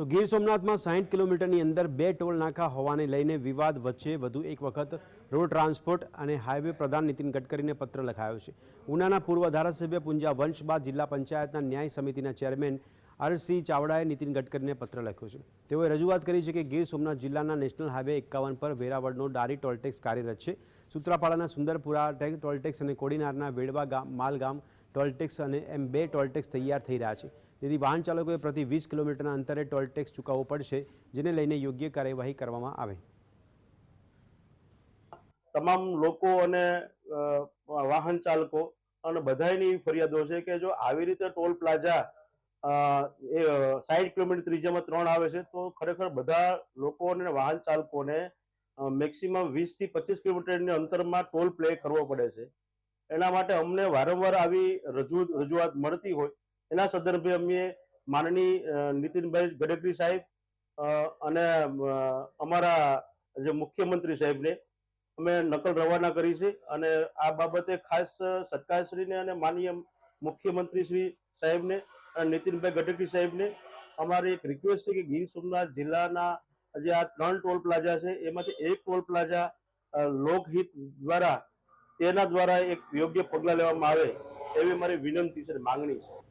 તો ગીર સોમનાથમાં 60 કિલોમીટરની અંદર 2 ટોલ નાકા હોવાને લઈને વિવાદ વચ્ચે વધુ એક વખત રોડ ટ્રાન્સપોર્ટ અને હાઈવે પ્રધાન નીતિન ગડકરીને પત્ર લખાયો છે। ઉનાના પૂર્વ ધારાસભ્ય પુંજા વંશ બાદ જિલ્લા પંચાયતના ન્યાય સમિતિના ચેરમેન આર.સી. ચાવડાએ નીતિન ગડકરીને પત્ર લખ્યો છે। તેઓએ રજૂઆત કરી છે કે ગીર સોમનાથ જિલ્લાના નેશનલ હાઈવે 51 પર વેરાવળનો ડારી ટોલટેક્સ કાર્યરત છે। સૂત્રાપાડાના સુંદરપુરા ટોલટેક્સ અને કોડીનારના વેડવા માલગામ ટોલટેક્સ અને એમ 2 ટોલટેક્સ તૈયાર થઈ રહ્યા છે। તેથી વાહન ચાલકોએ પ્રતિ 20 કિલોમીટરના અંતરે ટોલટેક્સ ચૂકવવો પડશે, જેને લઈને યોગ્ય કાર્યવાહી કરવામાં આવે। તમામ લોકો અને વાહન ચાલકો અને બધાની ફરિયાદો છે કે જો આવી રીતે ટોલ પ્લાઝા એ 60 કિલોમીટર ત્રિજ્યામાં 3 આવે છે તો ખરેખર બધા લોકો અને વાહન ચાલકોને મેક્સિમમ 20 થી 25 કિલોમીટરની અંતરમાં ટોલ પ્લે કરવો પડે છે। એના માટે અમને વારંવાર આવી રજૂઆત મળતી હોય એના સંદર્ભે અમે માનનીય નીતિનભાઈ ગડકરી સાહેબ અને અમારા જે મુખ્યમંત્રી સાહેબને અમે નકલ રવાના કરી છે અને આ બાબતે ખાસ સરકારશ્રીને અને માનનીય મુખ્યમંત્રી શ્રી સાહેબને અને નીતિનભાઈ ગડકરી સાહેબને અમારી એક રિક્વેસ્ટ છે કે ગીર સોમનાથ જિલ્લાના જે આ 3 ટોલ પ્લાઝા છે એમાંથી એક ટોલ પ્લાઝા લોકહિત દ્વારા તેના દ્વારા એક યોગ્ય પગલાં લેવામાં આવે એવી મારી વિનંતી છે, માંગણી છે।